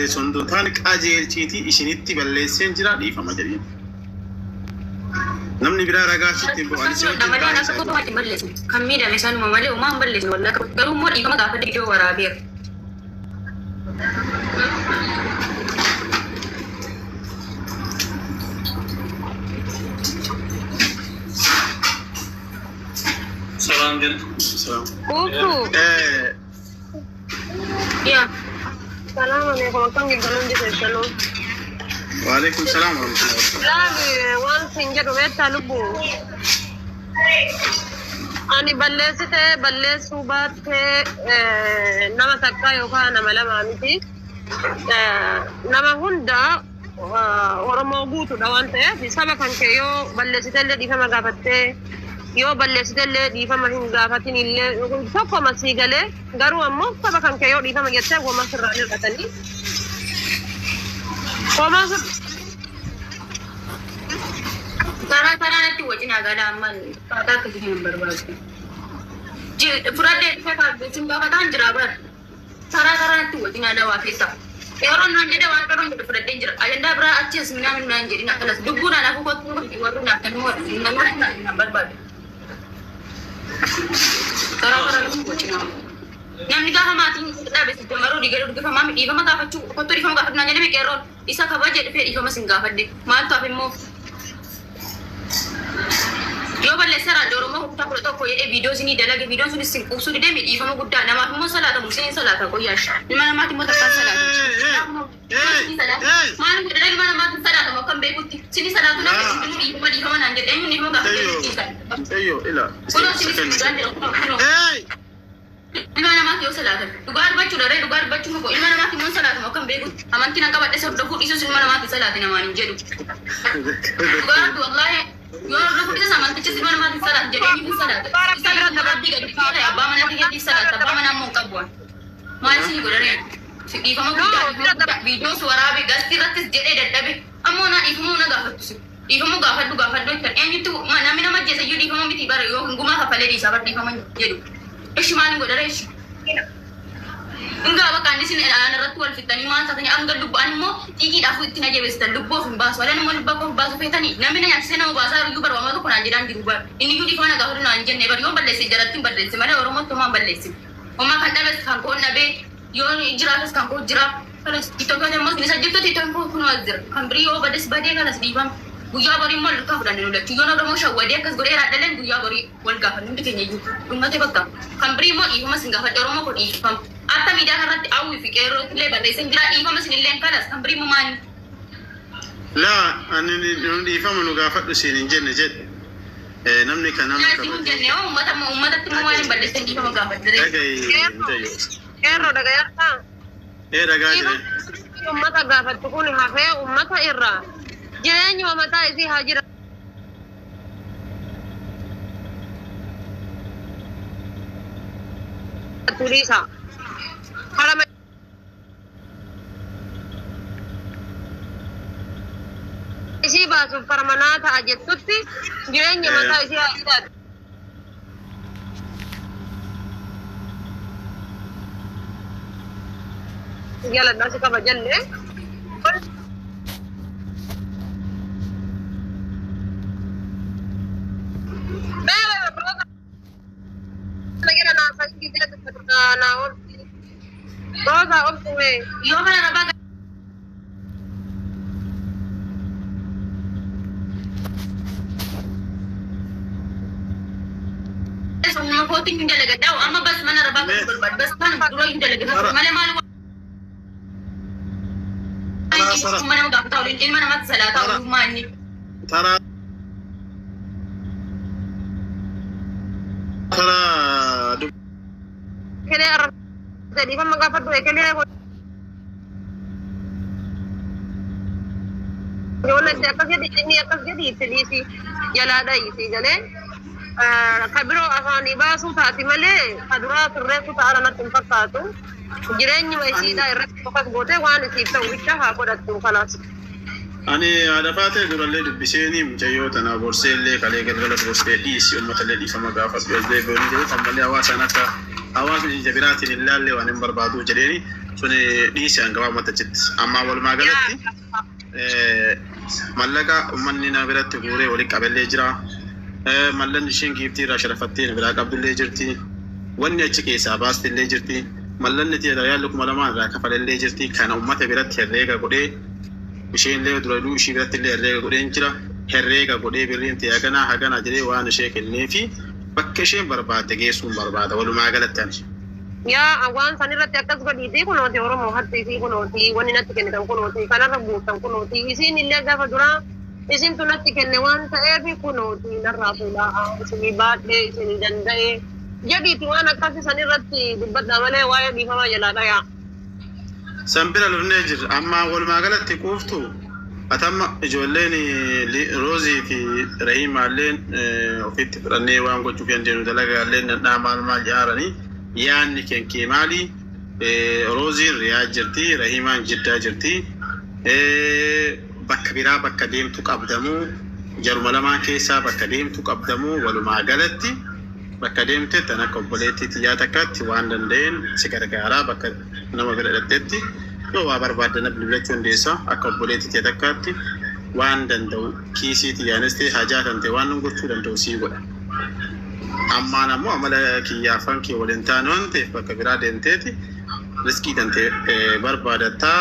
balleessuun dootaan qajeelchiitii ishinitti balleesseen jira dhiifama jedheen. Namni biraa ragaa sitti bu'aanisee namni akka kutumaatti balleessu kan miidhame sanuma malee uumaan balleessu wallaka garuu immoo dhiifama gaafa dhiibboo waraabeera. Salam din. Salam. Kuku. Ya. Assalamualaikum. Kang gigalan di selo. Waalaikumsalam warahmatullahi wabarakatuh. Labi wan sinja do beta lubu. Ani balleessu baate nama takka yookaan nama lama miti. Nama hunda Oromoo guutuudha waan ta'eef saba kan kee yoo balleessitellee dhiifama gaafattee yoo balleessitellee dhiifama hin gaafatin illee tokko masii galee garuu ammoo saba kan kee yoo dhiifama jettee homaa sirraa hir'atanii homaa taranatti wajjin agaadha amman faataa akkasii hin barbaadu. Fudhadhee dhufe kaabbeetiin gaafataan jira bara taranatti wajjin aadaa waa keessaa. Yeroo nan jedhe waan qaroon jedhu fudhadheen jira. Ajandaa biraa achi as minaan minaan jedhin akkanas dubbuun anaafuu kottuu warri naaf kan namoonni na barbaadu. Namni gaafa maatiin dhaabessi damaruu diigaa dhugafamaa dhiifama gaafachuu kottuu dhiifama gaafatu naan jedhame qeerroon isa kabajee dhufee dhiifama sin gaafadde maaltu hafe immoo yoo balleesseera Oromoo kutaa kudha tokko jedhee viidiyoo isinii dalage viidiyoon sunis sin qubsuu didee dhiifama guddaa namaaf immoo salaata museen salaata qoyyaash ilma namaati immoo takkaan salaata maal godhee ilma namaati salaata moo kan beekutti sini salaatu nama dhiifama naan jedhee inni immoo gaafadde kunoo sinis ilma namaati yoo salaata dhugaa arbachuu dharee dhugaa arbachuu moo ilma namaati immoo salaata moo kan beekutti amantiin akka badhe sordofuu dhiisuus ilma namaati salaati namaan hin jedhu dhugaa ardu wallaahi yoo rafu bisa samanticha ilma namaati salaata jedhee hin salaata isa bira tabaddi gadi fiire abbaa mana kiyyaatti salaata abbaa mana ammoo qabuun maal isin godhanii dhiifama guddaa viidiyoos waraabe gastii irrattis jedhee dadhabe ammoo naa dhiifamuu na gaafattu dhiifamuu gaafadhu ittan eenyutti namni nama ajjeese iyyuu dhiifama miti bara yoo hungumaa kafalee dhiisaa bar dhiifama jedhu ishi maaliin godhare ishi Enggak bakal di sini anak ratu alfitan iman katanya anggar lubaan mo tiki dafu itina jebestan lubo fin baso ada nomor lupa ko baso fetani namina yang sena bahasa ruju bar wama to kuna jiran di rubar ini yudi kana gahru na anjen ne bar yo balle se jaratin balle se mane oromo to ma balle se o ma kan dabes kan ko nabe yo jiratas kan ko jira kalas itu kan mas ni sajito ti tan ko kuno azir kan bri yo bades bade kalas di bam guya bari mo ka fudan no da tiyo na do mo shawade kas gore ra dalen guya bari wal ga hanu de kenye ju ummate bakka kan bri mo i mas ga fa oromo ko di fam Atta media harratti awwi fi qeerroo illee barreessan jira dhiifama isin illee kanas kan birii maani. Laa ani dhiifama nu gaafadhu siin hin jenne jedhe. Namni kan nama qabate. Hin jenne uummatatti immoo waan hin balleessan dhiifama gaafadhu. Qeerroo dhagayartaa. Dhagaa jire. Uummata gaafattu kun hafee uummata irraa jireenyuma mataa isii haa jira. Tulisa. Isi baasuuf paramanaa ta'a jettutti jireenya mataa isii haa ilaatu. Jaaladhaa si qaba jallee. Rosa oltume. Yo kana rabaga. Semua voting hindi talaga daw. Ama bas mana rabaga berbad. Bas mana duro hindi talaga. Mali malu. Mana udah tahu ini mana mat salah tahu mani. Tara. Kene arab jadi kan mengapa tuh kene Yola siapa jadi ini atas jadi si jalada isi jale kabiro afani basu taati male kadura turre ku taala na tempat taatu jireenyi wa isi da irratti fokas gote waan isi ta'u bicha haa godhattu kalaas ani adafate duralle dubbiseni mujayyoota na borseelle kalee galgala borsee dhiisi ummata lee dhiifama gaafatu yoo deebi'u ni jedhu kan malee hawaasa naka hawaasni jabiraatiin ilaalle waan hin barbaadu jedheeni sun dhiisee hanga matachitti amma walumaa galatti mallaqa ummanni na biratti guuree wali qaballee jira mallan isheen giiftii irraa sharafattee biraa qabdullee jirti wanni achi keessaa baastillee jirti mallan itti yaalla kuma lamaan irraa kafalellee jirti kana ummata biratti herreega godhee isheen illee dura duu ishii biratti illee herreega godhee jira herreega godhee birriin ta'ee hagana jedhee waan ishee kenneefi bakka isheen barbaadde geessuun barbaada walumaa galatti ani. Yaa awwaan sanirratti akkas godhiitii kunooti Oromoo hattiisii kunooti wanni natti kennitan kunooti kanarra buusan kunooti isiin illee gaafa duraa isin tunatti kenne waan ta'eef kunooti narraa fuudhaa isinii baadhee isinii danda'e jedhiiti waan akkasi sanirratti dubbadha malee waa'ee dhiifamaa jalaa dhayaa. Sanbira lufnee jirra amma walumaa galatti quuftu atamma ijoolleen Roozii fi Rahimaalleen ofitti fudhannee waan gochuuf yandeenu dalagaalleen maal jaaranii yaanni kenkee maali Roozii riyaa jirti Rahimaan jiddaa jirti bakka biraa bakka deemtu qabdamu jaruma lamaan keessaa bakka deemtu qabdamu walumaa galatti bakka deemte tan akka obboleetti xiyyaa takkaatti waan danda'een si gargaaraa bakka nama bira dhatteetti yoo waa barbaaddan bilbilachuu dandeessa akka obboleetti xiyyaa takkaatti waan danda'u kiisii xiyyaanis ta'e hajaa kan ta'e waan gochuu danda'u sii godha. Amma namoo amala kiyyaafan kee waliin taane waan ta'eef bakka biraa deemteeti riskii kan ta'e barbaadataa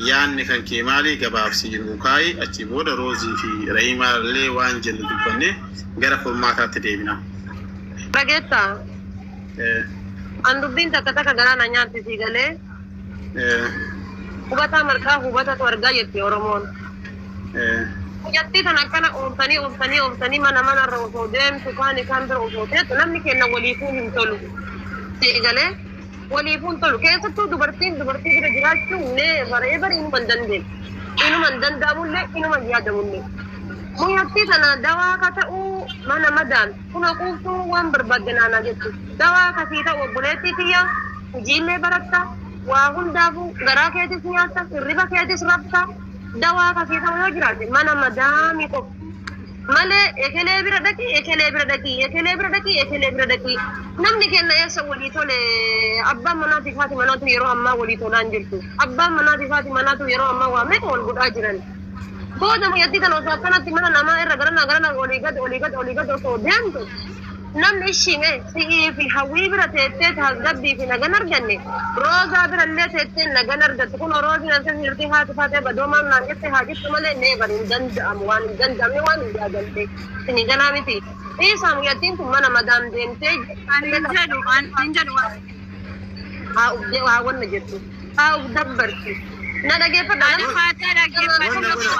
yaanni kan kee maali gabaabsi jiru kaayi achi booda Roozii fi Rahimaallee waan jennu dubbannee gara furmaataatti deebina. Bageetta an dubbiin takka takka galaana nyaatti sii galee hubataa marqaa hubatatu argaa jetti Oromoon. Jatti tan akkana ooftanii mana irra osoo deemtu kaani kan bira osoo teettu namni kenna waliifuu hin tolu. Sii galee waliifuu hin tolu keessattuu dubartii bira jiraachuun baree inuma hin dandeenye. Inuma hin danda'amullee inuma hin yaadamullee. Muyyattii tana dawaa ka ta'uu mana madaan kuna quuftuu waan barbaadde naanaa jettu. Dawaa kasii ta'u obboleettii tiyya hojiillee baratta waa hundaafuu garaa keetis nyaatta hirriba keetis rabta. Dawaa kasii ta'u yoo jiraate mana madaamii qofa. Malee ekelee bira dhaqii. Namni kenna eessa walii tole abbaan manaatii fi haati manaatu yeroo ammaa walii tolaan jirtu. Abbaan manaatii fi haati manaatu yeroo ammaa waa meeqa wal godhaa jiran. Booda muyyattii kana osoo akkanatti mana namaa irra garana olii gad osoo deemtu namni ishime si'ii fi hawwii bira teettee tasgabbii fi nagan arganne Roozaa birallee teettee nagan argattu kun Roozii nan sirtii haati faatee badoomaan naan jette haa jettu malee neebar hin danda'amu waan hin danda'amne waan hin yaadalte isin ganaa miti. Isaa muyyattiin kun mana madaam deemtee hin jedhu haa wanna jettu haa uf dabbarti. Na dhaggeeffadha.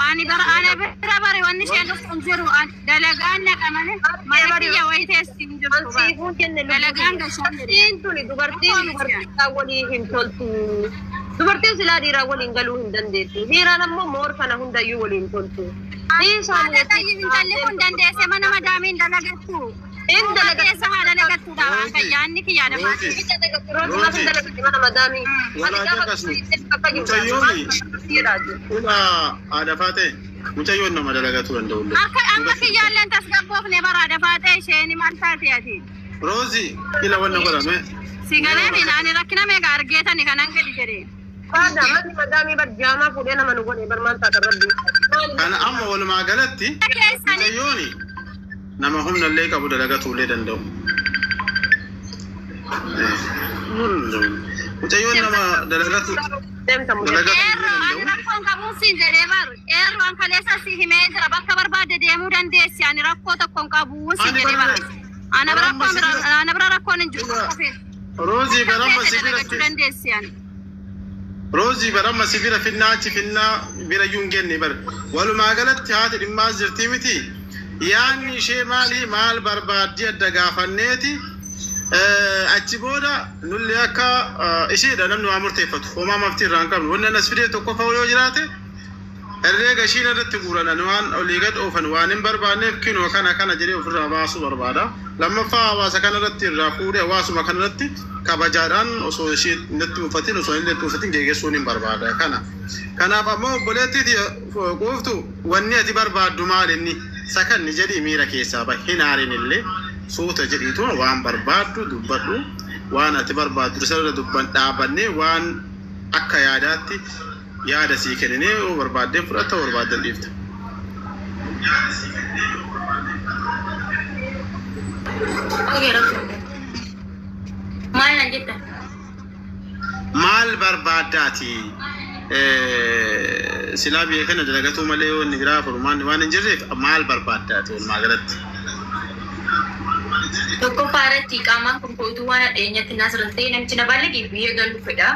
Ani bara wanni isheen dhuftu jiru dalagaan naqamane maayyaa wayii teessi hin jirtu. Ansiifuu jenne dalagaan gashaan tuni dubartiin walii hin toltu. Dubartiin silaa dhiiraa waliin galuu hin dandeessu. Dhiiraan ammoo moor kana hundayyuu waliin toltu. Isaan intalli kun dandeesse mana madaamiin dalagattu. In dalagattu haa dalagattuudha waan kayyaanni kiyyaa dafaa. Roozii dalagattu mana madaamii. Una ada fate mucayyoon nama dalagatu danda'u. Akka kiyyaalleen tasgabboofne bara ada fate isheen maal taate ati. Roozii ila wanna godhame. Sigalee ani rakkina meeqa argeetani kanan gadi jedhee. Faada manni madaamii barjaamaa fuudhee nama nu godhee barmaan taata rabbi. Kana amma walumaa galatti mucayyooni nama humna illee qabu dalagatu illee danda'u. Mucayyoon nama dalagatu rakkoon qabuun siin jedhee baru eerroon kaleessa si himee jira bakka barbaade deemuu dandeessi ani rakkoo tokkoon qabuun siin jedhee baru ana bira rakkoon hin jiru. Roozii baramma sibira dandeessi ani. Roozii baramma sibira finnaachi finnaa bira yuungenne bar walumaa galatti haati dhimmaa jirti miti yaanni ishee maal barbaaddi adda gaafanneeti. Achi booda nulli akka isheedha namni waa murteeffatu homaa maftii irraa hin qabnu wanni as fidee tokko fa'oo yoo jiraate herreega ishiin irratti guuranan waan olii gad oofan waan hin barbaanneef kinoo kana jedhee ofirraa baasuu barbaada. Lammaffaa hawaasa kana irratti irraa fuudhee hawaasuma kana irratti kabajaadhaan osoo ishee irratti uffatiin osoo hin uffatiin geeggessuun hin barbaada kana. Kanaaf ammoo obboleettiiti quuftu wanni ati barbaaddu maal inni sakanni jedhii miira keessaa hin aarin illee suuta jedhiitu waan barbaaddu dubbadhu waan ati barbaaddu sirra dubban dhaabannee waan akka yaadaatti yaada sii kennee barbaadde fudhatta barbaadde dhiifta. Maal barbaaddaati silaa biyya kana dalagatu malee yoo inni biraa furmaan waan hin jirreef maal barbaaddaati walumaa galatti. Tokko faaratti qaamaan kun kootuu waan adheenyatti naasirratti namichi na baay'ee biyya galu fedha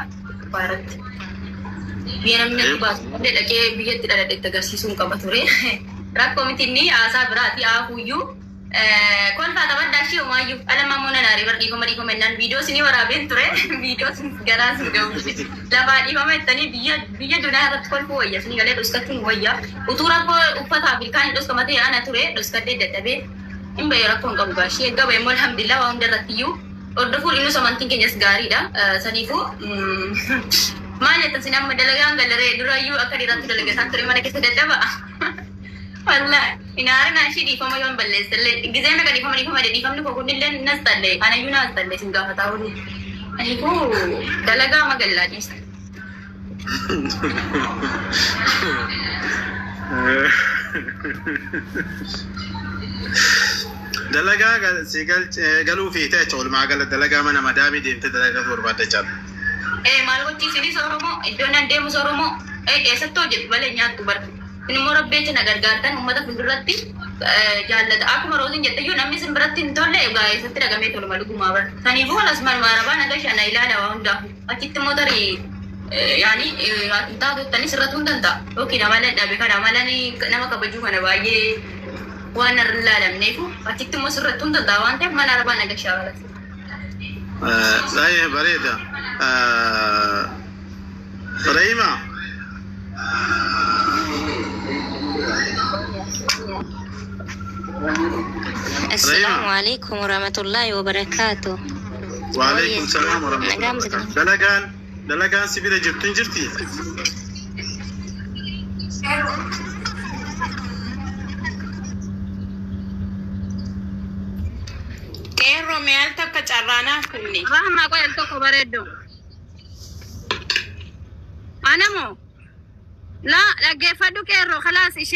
faaratti. Biyya namni baasu dhaqee biyyatti dhaladhetti agarsiisuun qaba ture. Rakkoo miti inni haasaa biraati haafuyyuu kolfaa taphaddaashii homaayyuu alamaa moona naarii dhiifama ennaan viidiyoo isinii waraabeen ture viidiyoo isin garaa isin ga'u lafaa dhiifama jettanii biyya dunyaa irratti kolfuu wayya isinii galee dhuskachuun wayya utuu rakkoo uffata Afrikaan hin dhuskamatee ana ture dhuskadhee dadhabee hin bahe rakkoon qabu gaashii eegga bahe immoo alhamdulillah waa hunda irratti iyyuu hordofuun innus amantiin keenyas gaariidha saniifuu maal jettan isin amma dalagaan galaree durayyuu akka dhiiraatti dalagataan ture mana keessa dadhaba والله إن أنا شيء دي فما يوم بلش اللي جزءنا كذي فما دي فما نقول كل اللي الناس تللي أنا يو ناس تللي سنجا فتاوني أنا كو دلقا ما قلنا جيس دلقا سيقال قالوا في تاجول ما قال دلقا من مدامي دي انت دلقا وربات جاب إيه مالو تيجي سورمو إدونا ديم سورمو إيه ستوجد بلي نياتو بر ini mau rabbe cina gargarkan umat fundurati jalan aku marosin jatuh yun kami semberatin tolle guys setelah kami tolong malu kumawar tani bu alas mar maraban ada sih anak ilah ada wanda akit temu dari yani entah tu tani seratun tanda oke nama lain tapi kan nama lain nama kabaju mana bayi wanar lalam neku akit temu seratun tanda wante mana maraban ada syawal saya berita Raima السلام عليكم ورحمة الله وبركاته. وعليكم السلام ورحمة الله. دلقان سبيل جبتين جرتي. كيرو ميالتا كتشارانا كني. فاهم أقول أنتو خبردو. أنا مو. لا جفدو كيرو خلاص إيش